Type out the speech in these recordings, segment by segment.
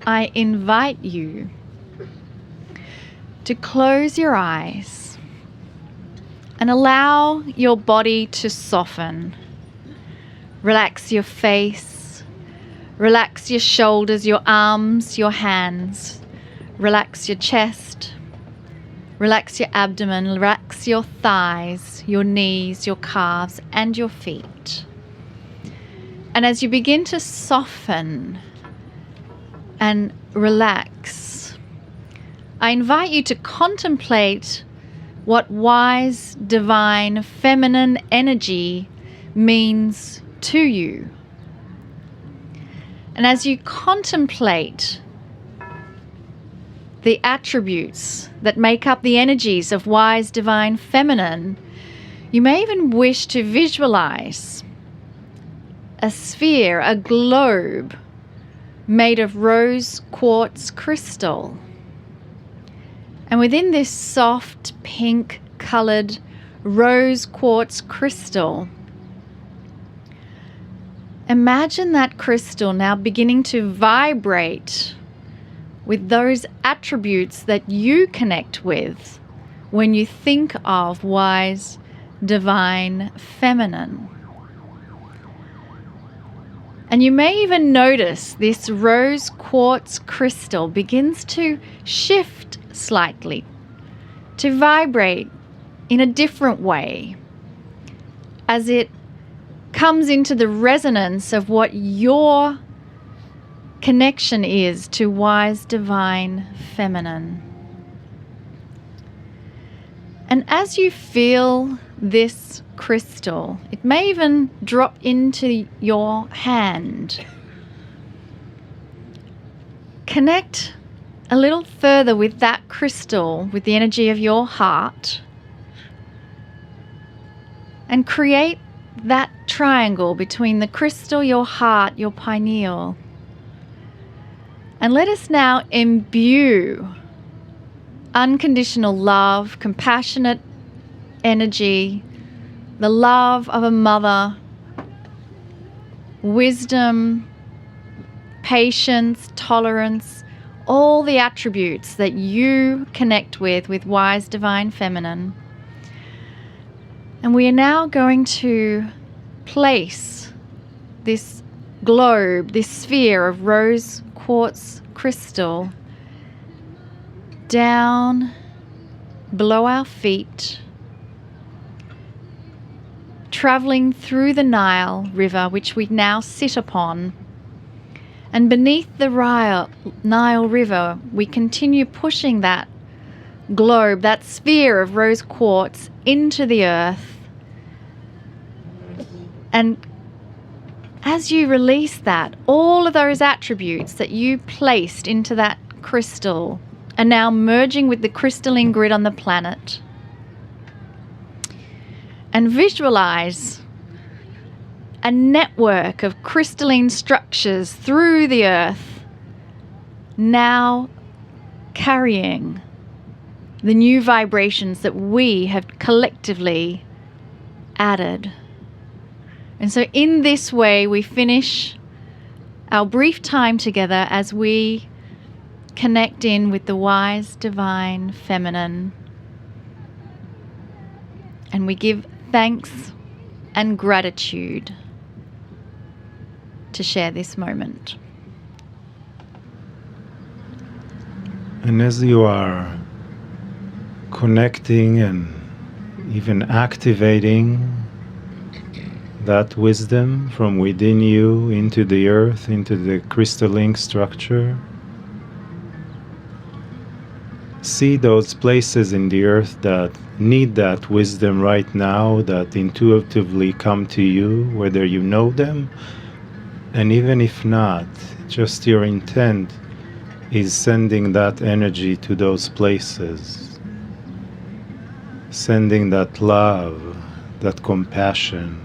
I invite you to close your eyes and allow your body to soften. Relax your face, relax your shoulders, your arms, your hands. Relax your chest, relax your abdomen, relax your thighs, your knees, your calves, and your feet. And as you begin to soften and relax, I invite you to contemplate what wise, divine, feminine energy means to you. And as you contemplate the attributes that make up the energies of wise, divine, feminine, you may even wish to visualize a sphere, a globe made of rose quartz crystal. And within this soft pink colored rose quartz crystal, imagine that crystal now beginning to vibrate with those attributes that you connect with when you think of wise, divine, feminine. And you may even notice this rose quartz crystal begins to shift slightly, to vibrate in a different way as it comes into the resonance of what your connection is to wise, divine, feminine. And as you feel this crystal, it may even drop into your hand. Connect a little further with that crystal, with the energy of your heart, and create that triangle between the crystal, your heart, your pineal. And let us now imbue unconditional love, compassionate energy, the love of a mother, wisdom, patience, tolerance, all the attributes that you connect with wise, divine, feminine. And we are now going to place this globe, this sphere of rose quartz crystal down below our feet, traveling through the Nile River, which we now sit upon. And beneath the Nile River, we continue pushing that globe, that sphere of rose quartz, into the earth. And as you release that, all of those attributes that you placed into that crystal are now merging with the crystalline grid on the planet. And visualize a network of crystalline structures through the earth, now carrying the new vibrations that we have collectively added. And so in this way, we finish our brief time together as we connect in with the wise, divine, feminine. And we give thanks and gratitude to share this moment. And as you are connecting and even activating that wisdom from within you into the earth, into the crystalline structure, see those places in the earth that need that wisdom right now, that intuitively come to you, whether you know them, and even if not, just your intent is sending that energy to those places, sending that love, that compassion,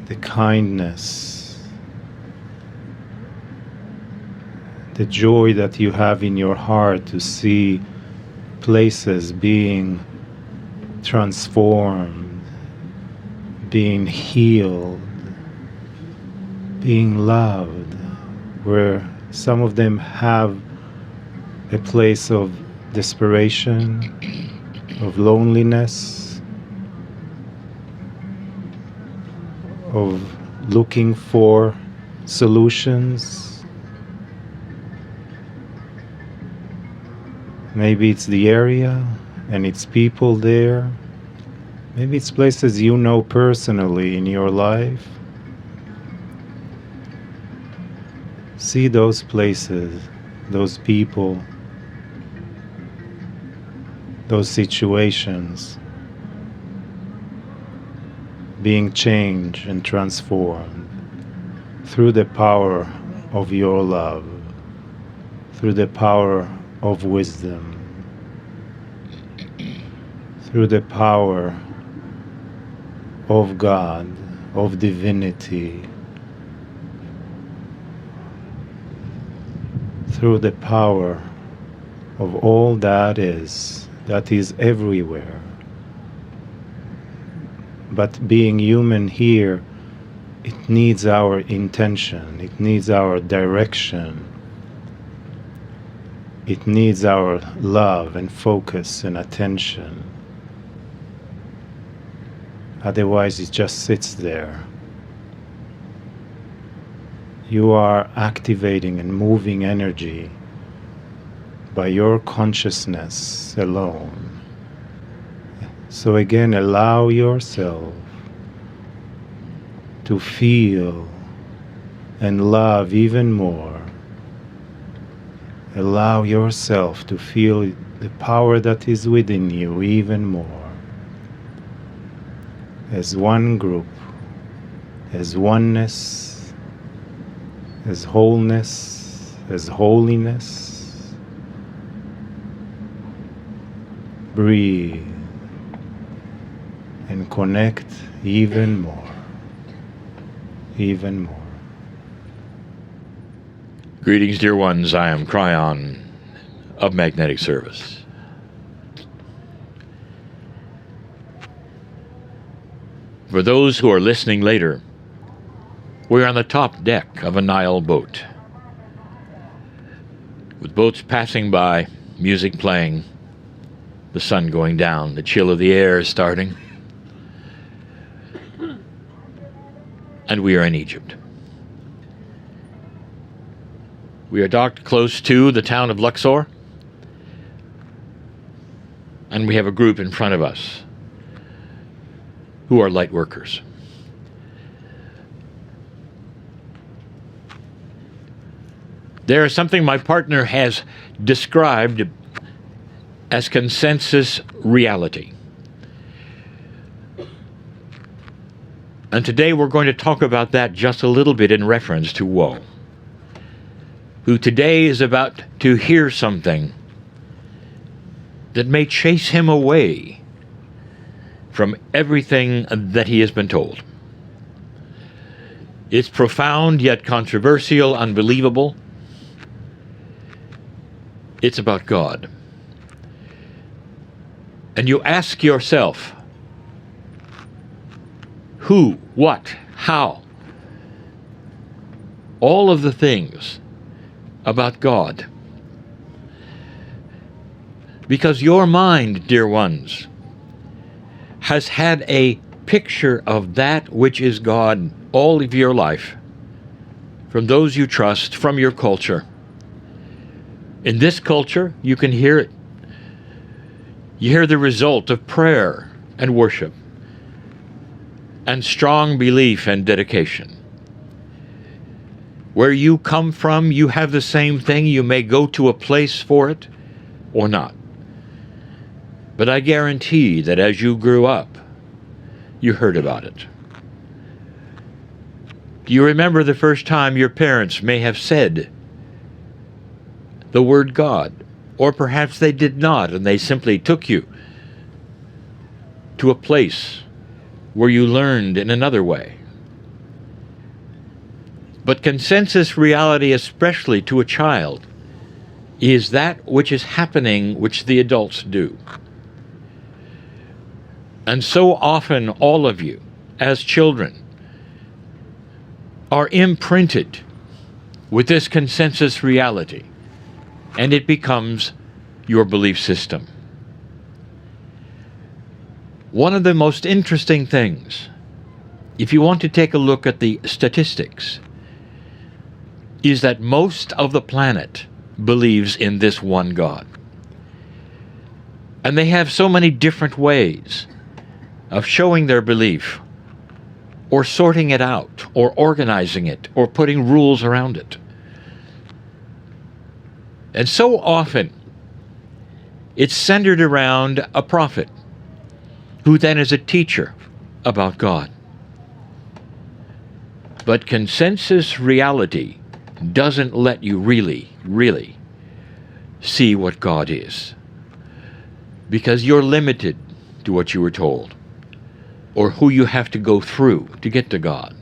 the kindness, the joy that you have in your heart to see places being transformed, being healed, being loved, where some of them have a place of desperation, of loneliness, of looking for solutions. Maybe it's the area and it's people there. Maybe it's places you know personally in your life. See those places, those people, those situations being changed and transformed through the power of your love, through the power of wisdom, through the power of God, of divinity, through the power of all that is everywhere. But being human here, it needs our intention, it needs our direction, it needs our love and focus and attention. Otherwise, it just sits there. You are activating and moving energy by your consciousness alone. So again, allow yourself to feel and love even more. Allow yourself to feel the power that is within you even more. As one group, as oneness, as wholeness, as holiness. Breathe and connect even more, even more. Greetings, dear ones. I am Kryon of Magnetic Service. For those who are listening later, we're on the top deck of a Nile boat, with boats passing by, music playing, the sun going down, the chill of the air is starting, and we are in Egypt. We are docked close to the town of Luxor, and we have a group in front of us who are light workers. There is something my partner has described as consensus reality. And today we're going to talk about that just a little bit in reference to Woe, who today is about to hear something that may chase him away from everything that he has been told. It's profound yet controversial, unbelievable. It's about God. And you ask yourself, who, what, how? All of the things about God. Because your mind, dear ones, has had a picture of that which is God all of your life, from those you trust, from your culture. In this culture, you can hear it. You hear the result of prayer and worship, and strong belief and dedication. Where you come from, you have the same thing. You may go to a place for it or not. But I guarantee that as you grew up, you heard about it. Do you remember the first time your parents may have said the word God? Or perhaps they did not, and they simply took you to a place where you learned in another way. But consensus reality, especially to a child, is that which is happening which the adults do. And so often all of you, as children, are imprinted with this consensus reality, and it becomes your belief system. One of the most interesting things, if you want to take a look at the statistics, is that most of the planet believes in this one God. And they have so many different ways of showing their belief, or sorting it out, or organizing it, or putting rules around it. And so often, it's centered around a prophet, who then is a teacher about God. But consensus reality doesn't let you really see what God is, because you're limited to what you were told, or who you have to go through to get to God,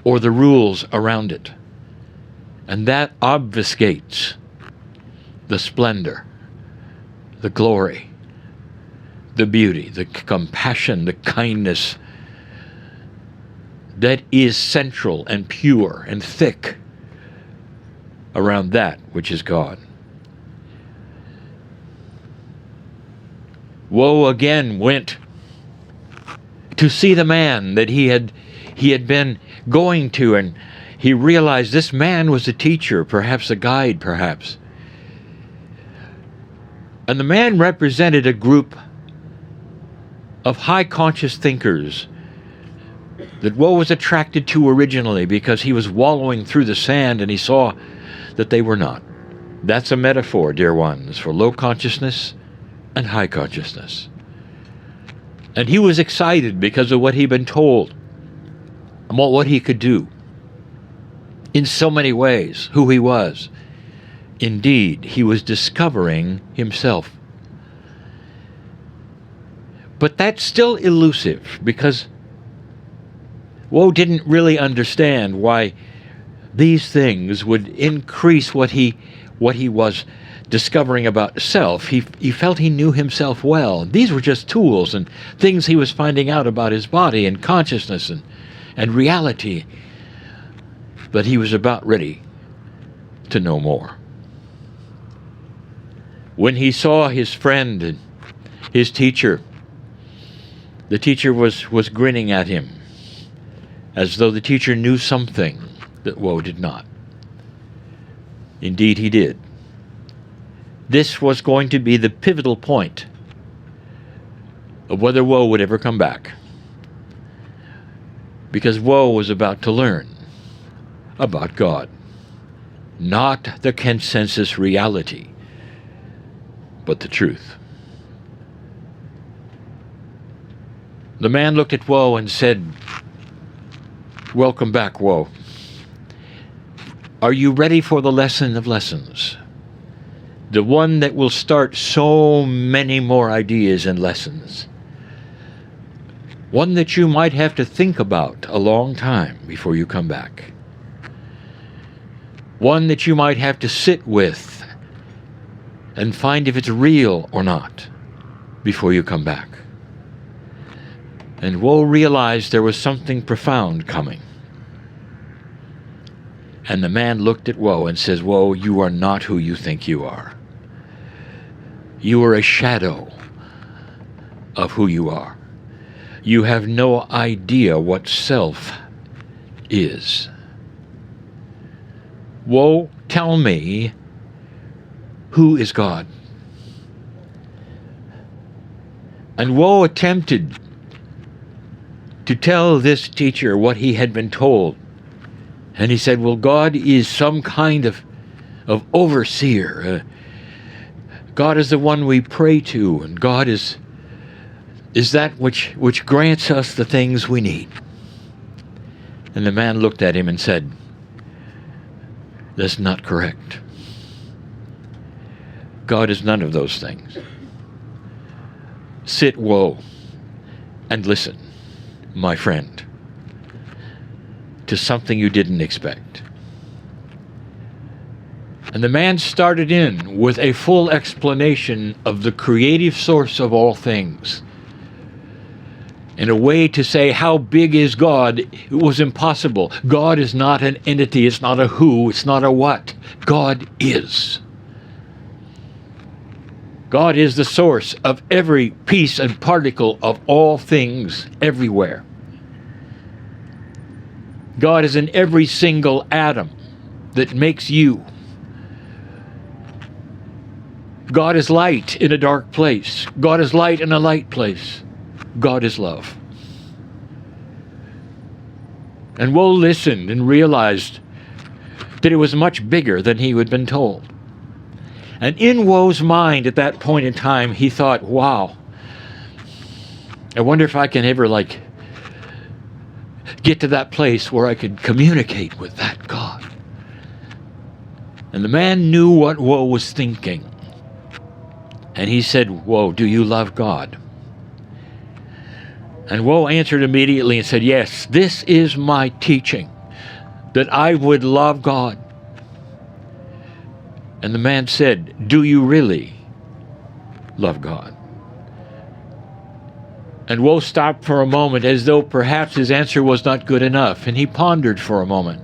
or the rules around it. And that obfuscates the splendor, the glory, the beauty, the compassion, the kindness that is central and pure and thick around that which is God. Woe again went to see the man that he had been going to, and he realized this man was a teacher, perhaps a guide, perhaps. And the man represented a group of high conscious thinkers that Woe was attracted to originally, because he was wallowing through the sand and he saw that they were not. That's a metaphor, dear ones, for low consciousness and high consciousness. And he was excited because of what he'd been told about what he could do in so many ways, who he was. Indeed, he was discovering himself. But that's still elusive, because Woe didn't really understand why these things would increase what he was discovering about self. He felt he knew himself well. These were just tools and things he was finding out about his body and consciousness and reality. But he was about ready to know more. When he saw his friend and his teacher, the teacher was grinning at him, as though the teacher knew something that Woe did not. Indeed, he did. This was going to be the pivotal point of whether Woe would ever come back, because Woe was about to learn about God, not the consensus reality, but the truth. The man looked at Woe and said, "Welcome back, Woe. Are you ready for the lesson of lessons? The one that will start so many more ideas and lessons. One that you might have to think about a long time before you come back. One that you might have to sit with and find if it's real or not before you come back." And Woe realized there was something profound coming. And the man looked at Woe and says, "Woe, you are not who you think you are. You are a shadow of who you are. You have no idea what self is. Woe, tell me, who is God?" And Woe attempted to tell this teacher what he had been told. And he said, "Well, God is some kind of overseer. God is the one we pray to, and God is that which grants us the things we need." And the man looked at him and said, "That's not correct. God is none of those things. Sit, Woe, and listen, my friend, to something you didn't expect." And the man started in with a full explanation of the creative source of all things, in a way to say how big is God, it was impossible. God is not an entity, it's not a who, it's not a what. God is. God is the source of every piece and particle of all things everywhere. God is in every single atom that makes you. God is light in a dark place. God is light in a light place. God is love. And Woe listened and realized that it was much bigger than he had been told. And in Woe's mind at that point in time, he thought, wow, I wonder if I can ever get to that place where I could communicate with that God. And the man knew what Woe was thinking. And he said, Woe, do you love God? And Woe answered immediately and said, yes, this is my teaching, that I would love God. And the man said, do you really love God? And Woe stopped for a moment as though perhaps his answer was not good enough. And he pondered for a moment.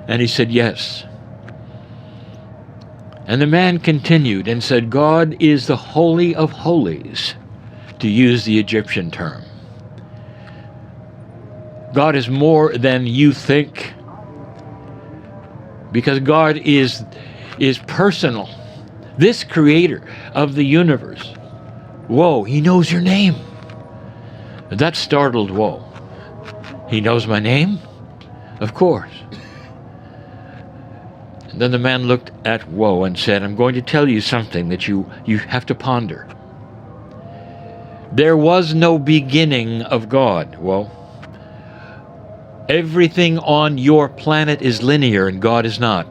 And he said, yes. And the man continued and said, God is the Holy of Holies, to use the Egyptian term. God is more than you think, because God is personal. This creator of the universe, Woe, he knows your name. And that startled Woe. He knows my name? Of course. And then the man looked at Woe and said, I'm going to tell you something that you have to ponder. There was no beginning of God, Woe. Everything on your planet is linear and God is not.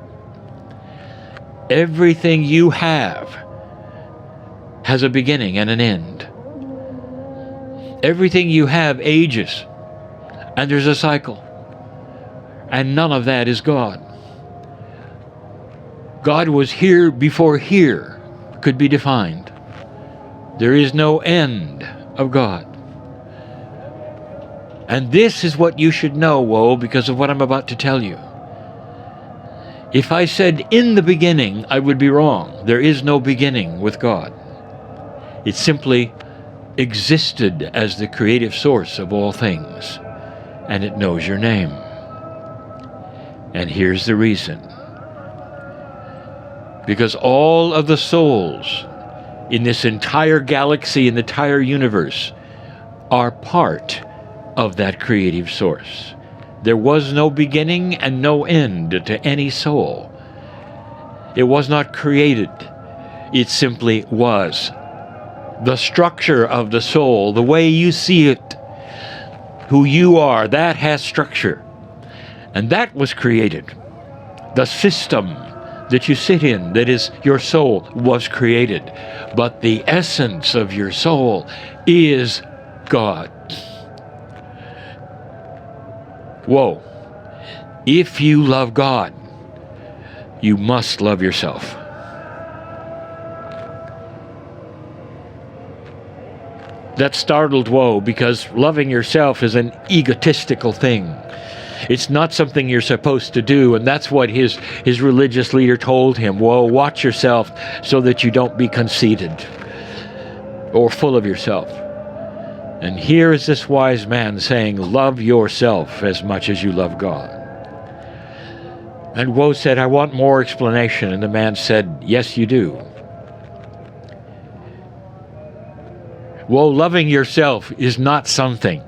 Everything you have has a beginning and an end. Everything you have ages, and there's a cycle. And none of that is God. God was here before here could be defined. There is no end of God. And this is what you should know, Woe, because of what I'm about to tell you. If I said in the beginning, I would be wrong. There is no beginning with God. It simply existed as the creative source of all things, and it knows your name. And here's the reason. Because all of the souls in this entire galaxy, in the entire universe, are part of that creative source. There was no beginning and no end to any soul. It was not created. It simply was. The structure of the soul, the way you see it, who you are, that has structure. And that was created. The system that you sit in, that is your soul, was created. But the essence of your soul is God. Whoa. If you love God, you must love yourself. That startled Woe, because loving yourself is an egotistical thing. It's not something you're supposed to do, and that's what his religious leader told him. Woe, watch yourself so that you don't be conceited or full of yourself. And here is this wise man saying, love yourself as much as you love God. And Woe said, I want more explanation. And the man said, yes, you do. Woe, loving yourself is not something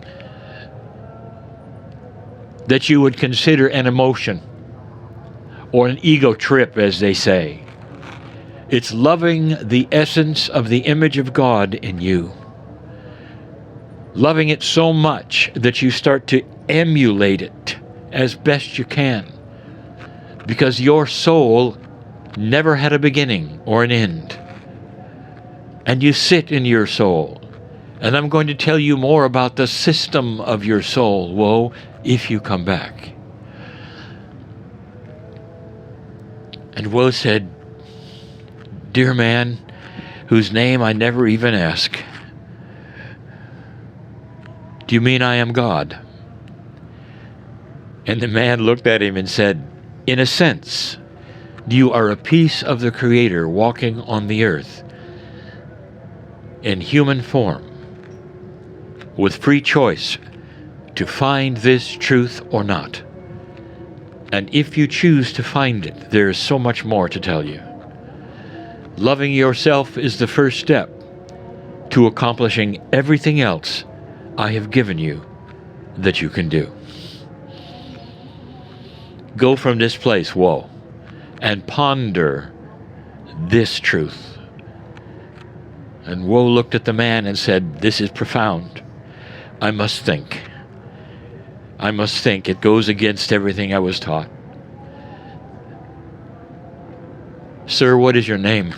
that you would consider an emotion or an ego trip, as they say. It's loving the essence of the image of God in you. Loving it so much that you start to emulate it as best you can. Because your soul never had a beginning or an end. And you sit in your soul. And I'm going to tell you more about the system of your soul, Woe, if you come back. And Woe said, dear man, whose name I never even ask, Do you mean I am God? And the man looked at him and said, in a sense, you are a piece of the Creator walking on the earth in human form with free choice to find this truth or not. And if you choose to find it, there is so much more to tell you. Loving yourself is the first step to accomplishing everything else I have given you that you can do. Go from this place, woe, and ponder this truth. And woe looked at the man and said, this is profound. I must think. I must think. It goes against everything I was taught. Sir, what is your name?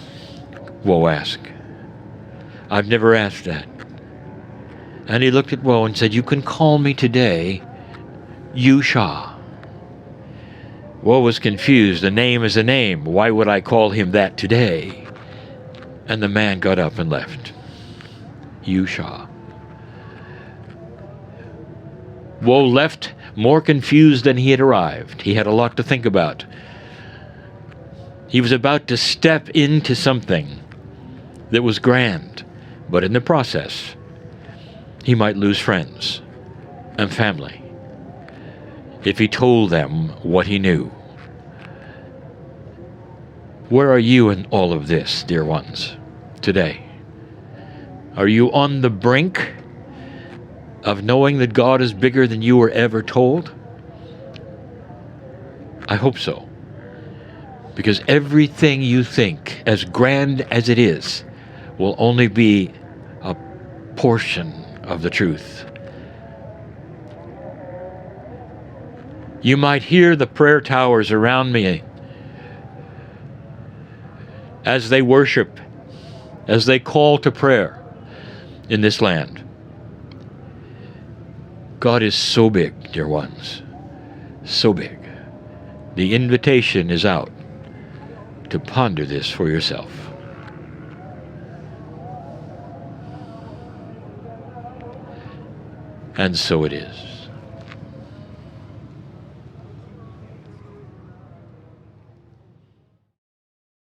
Woe asked. I've never asked that. And he looked at Woe and said, you can call me today Yusha. Woe was confused. A name is a name. Why would I call him that today? And the man got up and left. Yusha. Woe left more confused than he had arrived. He had a lot to think about. He was about to step into something that was grand, but in the process, he might lose friends and family if he told them what he knew. Where are you in all of this, dear ones, today? Are you on the brink of knowing that God is bigger than you were ever told? I hope so. Because everything you think, as grand as it is, will only be a portion of the truth. You might hear the prayer towers around me as they worship, as they call to prayer in this land. God is so big, dear ones, so big. The invitation is out to ponder this for yourself. And so it is.